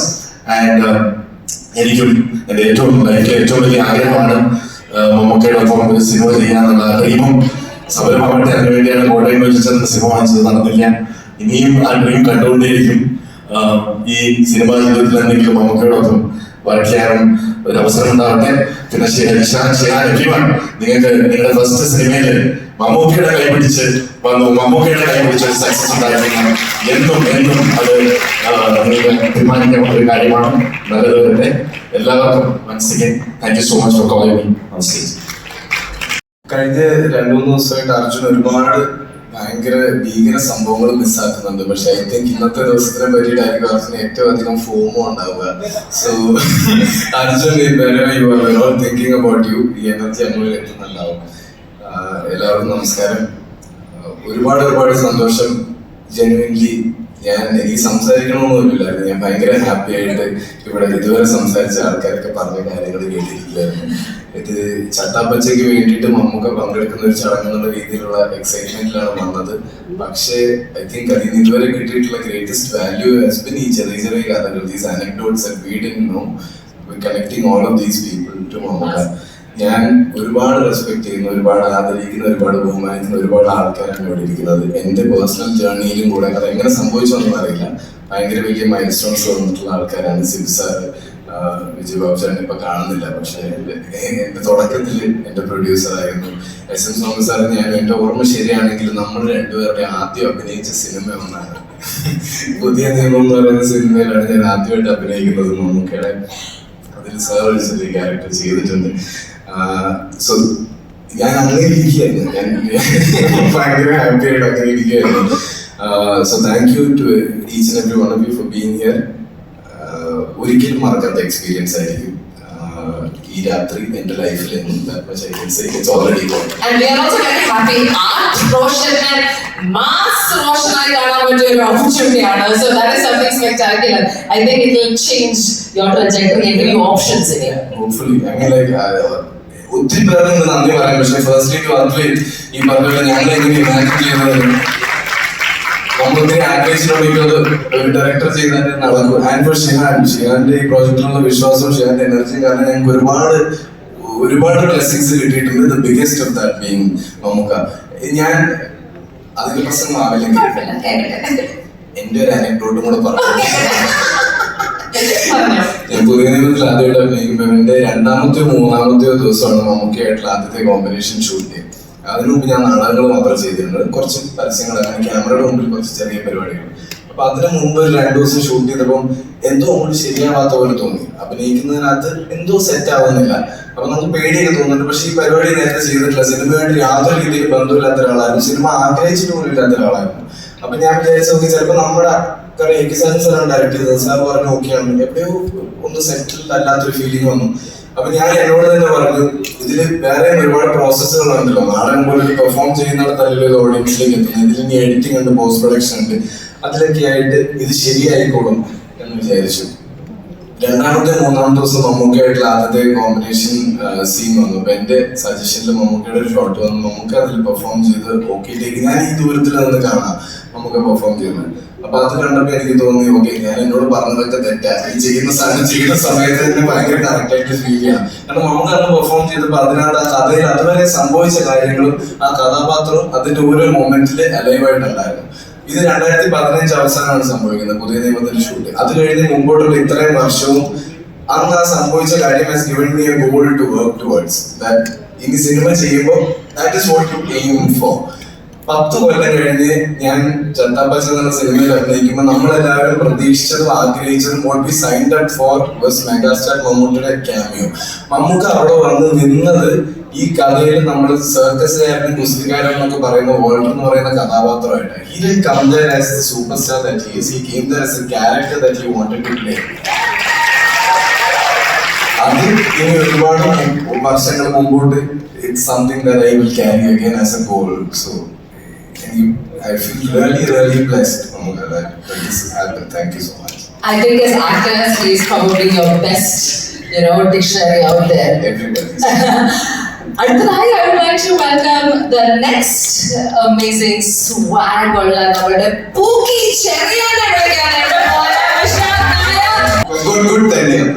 And എനിക്കും എൻ്റെ ഏറ്റവും വലിയ ആഗ്രഹമാണ് മമ്മൂക്കയോടൊപ്പം ഒരു സിനിമ ചെയ്യാനുള്ള ഡ്രീമും. സബലമാവട്ടെ, അതിനുവേണ്ടിയാണ് കോട്ടയം വെച്ചിട്ട് സിനിമ വാങ്ങിച്ചത്, നടന്നില്ല. ഇനിയും ആ ഡ്രീം കണ്ടുകൊണ്ടേയിരിക്കും. ഈ സിനിമാ ജീവിതത്തിൽ എന്തെങ്കിലും മമ്മൂക്കയോടൊപ്പം വർക്ക് ചെയ്യാനും ഒരു അവസരം ഉണ്ടാവട്ടെ. പിന്നെ നിങ്ങൾക്ക് നിങ്ങളുടെ ഫസ്റ്റ് സിനിമയില് മമ്മൂക്കയുടെ കൈ പിടിച്ച് വന്നു, മമ്മൂക്കയുടെ കൈ പിടിച്ച് സക്സസ് ഉണ്ടായിരിക്കണം. എന്നും എന്നും അത് നിങ്ങൾക്ക് തീരുമാനിക്കാവുന്ന ഒരു കാര്യമാണ്. നല്ലത് വരട്ടെ എല്ലാവർക്കും. once again, thank you so much for calling me on stage. കഴിഞ്ഞ 2-3 ദിവസമായിട്ട് അർജുൻ ഒരുപാട് ഭയങ്കര ഭീകര സംഭവങ്ങൾ മിസ്സാക്കുന്നുണ്ട്. പക്ഷെ ഐ തിങ്ക് ഇന്നത്തെ ദിവസത്തിനെ പറ്റിയിട്ടായിരിക്കും അർജുന് ഏറ്റവും അധികം ഫോമോ ഉണ്ടാവുക. So Arjun thinking about you, ഈ എനർജി നമ്മളിൽ എത്തുന്നുണ്ടാവും. എല്ലാവർക്കും നമസ്കാരം. ഒരുപാട് സന്തോഷം. ജെന്യുവൻലി ഞാൻ ഈ സംസാരിക്കണമെന്നൊന്നുമില്ലായിരുന്നു. ഞാൻ ഭയങ്കര ഹാപ്പി ആയിട്ട് ഇവിടെ ഇതുവരെ സംസാരിച്ച ആൾക്കാരൊക്കെ പറഞ്ഞ കാര്യങ്ങൾ കേട്ടിരിക്കുകയായിരുന്നു. ഇത് ചട്ടാപ്പച്ചയ്ക്ക് വേണ്ടിയിട്ട് മമ്മൂക്ക പങ്കെടുക്കുന്ന ഒരു ചടങ്ങെന്നുള്ള രീതിയിലുള്ള എക്സൈറ്റ്മെന്റിലാണ് വന്നത്. പക്ഷേ ഐ തിങ്ക് അതിന് ഇതുവരെ കിട്ടിയിട്ടുള്ള ഗ്രേറ്റസ്റ്റ് വാല്യൂ ഹാസ് ബീൻ ഈ ചെറിയ ചെറിയ കഥകൾ, these anecdotes and we didn't know, connecting all of these people to Mammukka. ഞാൻ ഒരുപാട് റെസ്പെക്ട് ചെയ്യുന്ന, ഒരുപാട് ആദരിക്കുന്ന, ഒരുപാട് ബഹുമാനിക്കുന്ന ഒരുപാട് ആൾക്കാരാണ് ഇവിടെ ഇരിക്കുന്നത്. എൻ്റെ പേഴ്സണൽ ജേർണിയിലും കൂടെ അത് എങ്ങനെ സംഭവിച്ചൊന്നും അറിയില്ല. ഭയങ്കര വലിയ മൈൽ സ്റ്റോൺസ് വന്നിട്ടുള്ള ആൾക്കാരാണ്. സിബ് സാർ, വിജയ് ബാബു സാറിനെ ഇപ്പൊ കാണുന്നില്ല, പക്ഷെ എന്റെ തുടക്കത്തിൽ എന്റെ പ്രൊഡ്യൂസർ ആയിരുന്നു. SM Soman sir. ഞാൻ എന്റെ ഓർമ്മ ശരിയാണെങ്കിൽ നമ്മൾ രണ്ടുപേരുടെ ആദ്യം അഭിനയിച്ച സിനിമ ഒന്നാണ് പുതിയ നിയമം എന്ന് പറയുന്ന സിനിമയിലാണ് ഞാൻ ആദ്യമായിട്ട് അഭിനയിക്കുന്നത്. മമ്മൂക്കയുടെ അതിൽ സാർ ഒരു ചെറിയ ക്യാരക്ടർ ചെയ്തിട്ടുണ്ട്. സോ ഞാൻ അങ്ങനെ ഇരിക്കുകയായിരുന്നു, ഞാൻ ഭയങ്കര ഹാപ്പി ആയിട്ട് അങ്ങനെ ഇരിക്കുകയായിരുന്നു. So thank you to each and every one of you for being here. ഒരിക്കലും മറക്കാത്ത എക്സ്പീരിയൻസ് ആയിരിക്കും ഈ രാത്രി എന്റെ ലൈഫിൽ. Already And we are also very happy. Art Roshan and Mass Roshan കാണാൻ പറ്റിയ ഒരു opportunity-ആണ്. So that is something spectacular. I think it will change your trajectory and your options in here. Hopefully. I mean, like, ഒത്തിരി പേർക്ക് നന്ദി പറയാം. പക്ഷെ firstly to athlete ഈ പറഞ്ഞ ഞങ്ങൾ എങ്ങനെ ഇമാജിൻ ചെയ്യുന്നത് നമ്മളൊത്തിരി ആഗ്രഹിച്ചിട്ടുണ്ടെങ്കിൽ ഒരു ഡയറക്ടർ ചെയ്താൽ നടക്കും. ആൻഡ് ഫോർ ഷിഹാന്റെ ഈ പ്രോജക്റ്റിനുള്ള വിശ്വാസവും ഷിഹാന്റെ എനർജിയും കാരണം ഞങ്ങൾക്ക് ഒരുപാട് ബ്ലെസ്സിങ്സ് കിട്ടിയിട്ടുണ്ട്. The biggest of that being Mammukka. ഞാൻ അതിന് പ്രശ്നമാവില്ലെങ്കിൽ എന്റെ ഒരു അനക്ഡോട്ടും കൂടെ പറഞ്ഞു. ഞാൻ പുതിയ നിയമത്തിൽ ആദ്യമായിട്ട് അഭിനയിക്കുമ്പോൾ എന്റെ 2-ാമത്തെയോ 3-ാമത്തെയോ ദിവസമാണ് മമ്മൂക്കയായിട്ടുള്ള ആദ്യത്തെ കോമ്പിനേഷൻ ഷൂട്ട് ചെയ്തത്. അതിനു മുമ്പ് ഞാൻ നാടകങ്ങൾ മാത്രം ചെയ്തിട്ടുണ്ട്, കുറച്ച് പരസ്യങ്ങൾ, അങ്ങനെ ക്യാമറയുടെ മുമ്പിൽ കുറച്ച് ചെറിയ പരിപാടികൾ. അപ്പൊ അതിന് മുമ്പ് 2 ദിവസം ഷൂട്ട് ചെയ്തപ്പോൾ എന്തോ അങ്ങോട്ട് ശരിയാവാത്ത പോലെ തോന്നി. അഭിനയിക്കുന്നതിനകത്ത് എന്തോ സെറ്റ് ആവുന്നില്ല. അപ്പൊ നമുക്ക് പേടിയൊക്കെ തോന്നുന്നുണ്ട്. പക്ഷെ ഈ പരിപാടി നേരത്തെ ചെയ്തിട്ടില്ല. സിനിമയായിട്ട് യാതൊരു രീതിയിൽ ബന്ധമില്ലാത്ത ഒരാളായിരുന്നു, സിനിമ ആഗ്രഹിച്ചിട്ട് പോലും ഇല്ലാത്ത ഒരാളായിരുന്നു. അപ്പൊ ഞാൻ വിചാരിച്ചു നോക്കി ചിലപ്പോൾ നമ്മുടെ കാരണം AK സാറാണ് ഡയറക്ട് ചെയ്തത്. സാർ പറഞ്ഞു ഓക്കെയാണ്, എവിടെയോ ഒന്ന് സെറ്റിൽഡ് അല്ലാത്തൊരു ഫീലിംഗ് വന്നു. അപ്പൊ ഞാൻ എന്നോട് തന്നെ പറഞ്ഞു, ഇതില് വേറെ ഒരുപാട് പ്രോസസ്സുകൾ ഉണ്ടല്ലോ, നാടകം പോലെ പെർഫോം ചെയ്യുന്നിടത്തല്ലോ ഇത് ഓഡിയൻസിലേക്ക് എത്തുന്നത്, ഇതിൽ ഇനി എഡിറ്റിംഗ് ഉണ്ട്, പോസ്റ്റ് പ്രൊഡക്ഷൻ ഉണ്ട്, അതിലൊക്കെ ആയിട്ട് ഇത് ശരിയായിക്കോളും എന്ന് വിചാരിച്ചു. രണ്ടാമത്തെ മൂന്നാമത്തെ ദിവസം മമ്മൂക്കയായിട്ടുള്ള ആദ്യത്തെ കോമ്പിനേഷൻ സീൻ വന്നു. അപ്പൊ എന്റെ സജഷനിൽ മമ്മൂക്കയുടെ ഒരു ഷോട്ട് വന്നു. മമ്മൂക്ക അതിൽ പെർഫോം ചെയ്ത് ഓക്കെയിലേക്ക് ഞാൻ ഈ ദൂരത്തിൽ നിന്ന് കാണാം മമ്മൂക്ക പെർഫോം ചെയ്യുന്നത്. അപ്പൊ അത് കണ്ടപ്പോ എനിക്ക് തോന്നി ഓക്കെ ഞാൻ എന്നോട് പറഞ്ഞതൊക്കെ തെറ്റാണ്. ഈ ചെയ്യുന്ന സമയത്ത് തന്നെ ഭയങ്കര കറക്റ്റ് ആയിട്ട് ഫീൽ ചെയ്യാം. കാരണം മമ്മൂക്ക അന്ന് പെർഫോം ചെയ്തപ്പോ അതിനകത്ത് ആ കഥയിൽ അതുവരെ സംഭവിച്ച കാര്യങ്ങളും ആ കഥാപാത്രവും അതിന്റെ ഓരോ മൊമെന്റില് അലൈവായിട്ടുണ്ടായിരുന്നു. ഇത് 2015 അവസാനമാണ് സംഭവിക്കുന്നത്, പുതിയ നിയമത്തിന്റെ ഷൂട്ട്. അത് കഴിഞ്ഞ് മുമ്പോട്ടുള്ള ഇത്രയും വർഷവും അന്ന് ആ സംഭവിച്ച കാര്യം has given me a goal to work towards that. ഇനി സിനിമ ചെയ്യുമ്പോൾ that is what you aim for. 10 കൊല്ലം കഴിഞ്ഞ് ഞാൻ ചത്താപ്പച്ച എന്ന സിനിമയിൽ അഭിനയിക്കുമ്പോൾ നമ്മളെല്ലാവരും പ്രതീക്ഷിച്ചതും ആഗ്രഹിച്ചതും what we signed up for was megastar മമ്മൂട്ടിയുടെ ക്യാമിയോ. മമ്മൂക്ക അവിടെ വന്ന് നിന്നത് ഈ കഥയിൽ നമ്മൾ സർക്കസുകാരനും ഗുസ്തിക്കാരനൊക്കെ പറയുന്ന വോൾട്ടർ എന്ന് പറയുന്ന കഥാപാത്രമായിട്ട്. He didn't come there as the superstar that he is. He came there as a character that he wanted to play. അത് ഇനി ഒരുപാട് വർഷങ്ങൾ മുമ്പോട്ട് it's something that I will carry again as a goal. So I feel really blessed that this has happened. Thank you so much. I think as actors, he is probably your best, dictionary out there. Everybody. അടുത്തതായി I would like to welcome the next amazing swag ഉള്ള നമ്മുടെ പൂക്കി ചെറിയാനെ വിളിക്കാണ്. Good തന്നെയാണ്.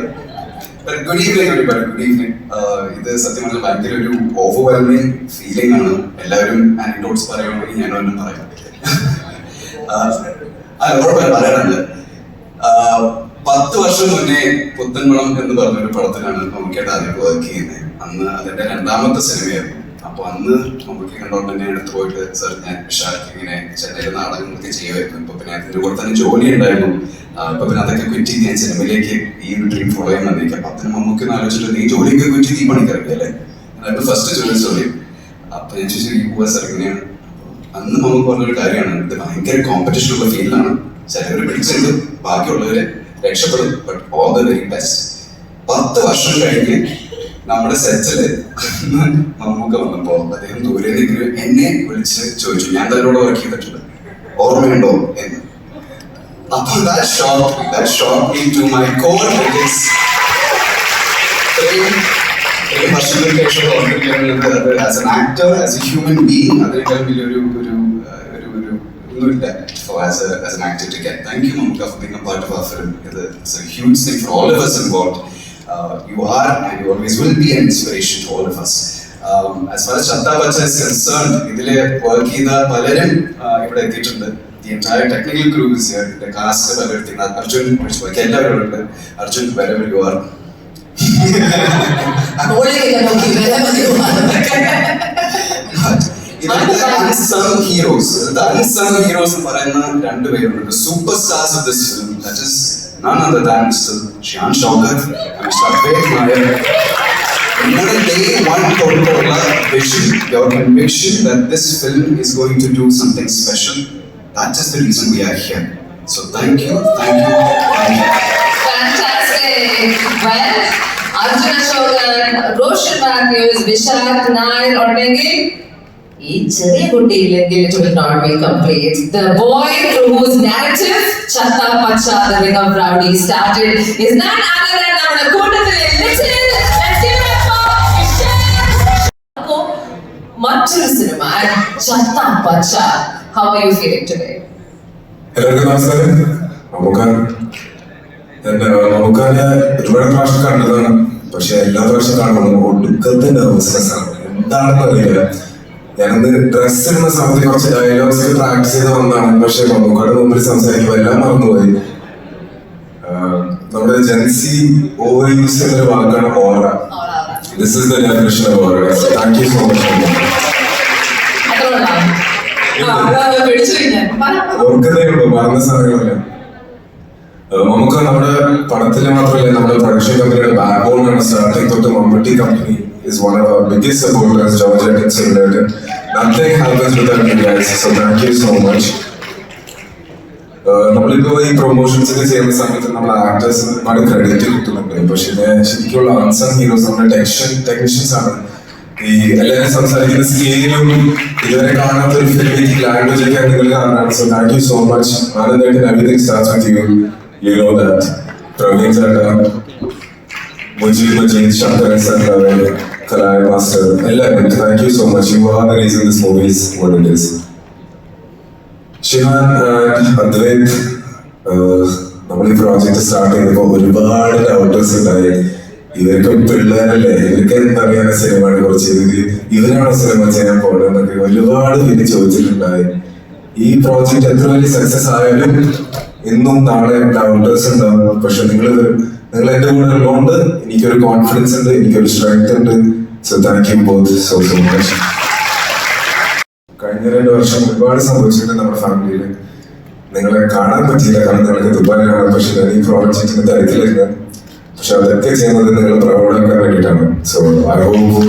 Good evening everybody. Good evening. ഇത് സത്യം പറഞ്ഞാൽ ഭയങ്കര ഒരു overwhelming feeling ആണ്. എല്ലാവരും ആനിക്ഡോട്ട്സ് പറയുകയാണെങ്കിൽ ഞാൻ ഒന്നും പറയാം. ഒരുപാട് പറയാനുണ്ട്. 10 വർഷം മുന്നേ പുത്തൻകുളം എന്ന് പറഞ്ഞൊരു പടത്തിലാണ് മമ്മൂക്കയുടെ ആദ്യം വർക്ക് ചെയ്യുന്നത്. അന്ന് അതിന്റെ 2ാമത്തെ സിനിമയായിരുന്നു. അപ്പൊ അന്ന് മമ്മൂക്കി കണ്ടോണ്ട് തന്നെ എടുത്തു പോയിട്ട് സർ ഞാൻ വിശാഖ് ഇങ്ങനെ ചെന്നൈയിലെ നാടകങ്ങളൊക്കെ ചെയ്യുമായിരുന്നു. ഇപ്പൊ പിന്നെ അതിന്റെ കൂടെ തന്നെ ജോലി ഉണ്ടായിരുന്നു. ഇപ്പൊ പിന്നെ അതൊക്കെ ക്വിറ്റ് ചെയ്ത് ഞാൻ സിനിമയിലേക്ക് ഈ ഒരു ഡ്രീം ഫോളോ ചെയ്യാൻ വന്നിരിക്കും. അപ്പൊ അതിന് മമ്മൂക്കി ആലോചിച്ചിട്ട് നീ ജോലിയൊക്കെ ക്വിറ്റ് ചെയ്ത് ഈ പണിക്കിറക്കി അല്ലേ എന്നായിരുന്നു ഫസ്റ്റ് ചോദ്യം. അപ്പൊ ഞാൻ ചോദിച്ചു ഈ പോവാ സർ എങ്ങനെയാണ്. അന്ന് നമുക്ക് പറഞ്ഞൊരു കാര്യമാണ്, ഇത് ഭയങ്കര കോമ്പറ്റീഷൻ ഉള്ള ഫീൽഡാണ്. ചിലവർ പിടിച്ചിട്ട് ബാക്കിയുള്ളവരെ രക്ഷപ്പെടും. But all the very best. 10 വർഷം കഴിഞ്ഞ് നമ്മുടെ സെറ്റില് മമ്മൂക്ക വന്നപ്പോ അദ്ദേഹം ദൂരെ നിന്ന് എന്നെ വിളിച്ച് ചോദിച്ചു, ഞാൻ തന്നോട് വർക്ക് ചെയ്തിട്ടുണ്ട്, ഓർമ്മയുണ്ടോ എന്ന്. അപ്പൊ that shocked me to my core because ഇത്രയും വർഷങ്ങൾക്ക് ശേഷം ഓർമ്മിക്കുന്നത് അത് as an actor, as A human being അതിനേക്കാൾ വലിയൊരു ഒന്നുമില്ല as an actor to get. Thank you Mammootka for being a part of our film. It's a huge thing for all of us involved. You are and you always will be an inspiration to all of us. As far as Chattapacha is concerned, ഇതിലെ work ചെയ്ത പലരും ഇവിടെ എത്തിയിട്ടുണ്ട്. The entire technical crew is here. The cast പലരും അർജുൻ എല്ലാവരും ഉണ്ട്. Arjun wherever you are. Unsung heroes എന്ന് പറയുന്ന 2 പേരുണ്ട്. Super stars of this film, that is none other than Mr. Shyam Shankar and Mr. Advait Nair. More than day one total vision, your conviction that this film is going to do something special. That is the reason we are here. So thank you. Fantastic. Well, Arjun Ashokan, Roshan Matthews, Vishak Nair ഉണ്ടെങ്കിൽ ഈ ചെറിയ കുട്ടിയില്ലെങ്കിൽ it will not be complete. The boy through whose narrative Chattapacha, the Ring of Rowdy started is none other than നമ്മുടെ കൂട്ടത്തിലെ little. Let's give it up for Vishak. അപ്പോൾ മറ്റൊരു cinema Chattapacha. How are you feeling today? എല്ലാവർക്കും നമസ്കാരം. നമുക്കാനെ ഒരുപാട് പ്രാവശ്യം കണ്ടതാണ്. പക്ഷെ എല്ലാ പ്രാവശ്യം കാണുമ്പോൾ ഒടുക്കത്തെ നെർവസ്നെസ് ആണ്. എന്താണെന്ന് അറിയില്ല. ഞാനത് ഡ്രസ് ഇടുന്ന സമയത്ത് കുറച്ച് ഡയലോഗ്സ് പ്രാക്ടീസ് ചെയ്ത് വന്നതാണ്. പക്ഷെ മമ്മൂക്കയുടെ മുമ്പിൽ സംസാരിക്കുമ്പോൾ എല്ലാം മറന്നുപോയി. നമ്മുടെ ജെൻസി ഓവർ യൂസ് ചെയ്യുന്ന ഒരു വാക്കാണ് aura. This is the definition of aura. Thank you so much. ഓർക്കുന്നേ ഉള്ളൂ, മറന്ന സമയമല്ല. നമുക്ക് നമ്മുടെ പടത്തില് മാത്രമല്ല, നമ്മുടെ പ്രൊഡക്ഷൻ കമ്പനിയുടെ ബാക്ക് ബോൺ ആണ്. സ്റ്റാർട്ടിംഗ് തൊട്ട് Mammootty company is one of our biggest supporters, George and Simulated. Nothing happens without you guys, so thank you so much. നമ്മളിപ്പോ ഈ പ്രൊമോഷൻസ് ഒക്കെ ചെയ്യുന്ന സമയത്ത് നമ്മുടെ ആക്ടേഴ്സ് ഒരുപാട് ക്രെഡിറ്റ് കിട്ടുന്നുണ്ട്. പക്ഷെ ശരിക്കുള്ള അൺസങ് ഹീറോസ് നമ്മുടെ ടെക്നീഷ്യൻസ് ആണ്. ഈ എല്ലാവരും സംസാരിക്കുന്ന സ്കെയിലും ഇതുവരെ കാണാത്ത ഒരു ഫിലിമിക് ലാംഗ്വേജ് ഒക്കെ നിങ്ങൾ കാണാനാണ്. So thank you so much. ആനന്ദായിട്ട് everything starts with you. You know that. Praveen ചേട്ടൻ, മുജീബ്, ശങ്കർ സർ, കലായ മാസ്റ്റർ, എല്ലാവരും thank you so much. You are the reason this movie is what it is. Shihan and Advaith, നമ്മൾ ഈ project start ചെയ്തപ്പോൾ ഒരുപാട് ഡൗട്ടേഴ്സ് ഉണ്ടായി. ഇവർക്ക് പിള്ളേരല്ലേ, ഇവർക്ക് എന്തറിയാവുന്ന സിനിമയാണ് കുറച്ച് ഇവരാണോ സിനിമ ചെയ്യാൻ പോകുന്നതൊക്കെ ഒരുപാട് പേര് ചോദിച്ചിട്ടുണ്ടായി. ഈ പ്രോജക്ട് എത്ര വലിയ സക്സസ് ആയാലും ഇന്നും നാളെ ഡൗട്ടേഴ്സ് ഉണ്ടാവും. പക്ഷെ നിങ്ങൾ എന്റെ കൂടെ ഉള്ളതുകൊണ്ട് എനിക്കൊരു കോൺഫിഡൻസ് ഉണ്ട്, എനിക്കൊരു സ്ട്രെങ്ത് ഉണ്ട്. So thank you both so much. കഴിഞ്ഞ 2 വർഷം ഒരുപാട് സംഭവിച്ചിട്ടുണ്ട് നമ്മുടെ ഫാമിലിയിൽ. നിങ്ങളെ കാണാൻ പറ്റിയില്ല, കാരണം നിങ്ങൾക്ക് ദുബായിലാണ്. പക്ഷെ ഞാൻ ഈ പ്രോജക്റ്റിന് തിരക്കിലിരുന്ന്, പക്ഷെ അതൊക്കെ ചെയ്യുന്നത് നിങ്ങൾ പ്രൗഡാക്കാൻ വേണ്ടിയിട്ടാണ്. So I hope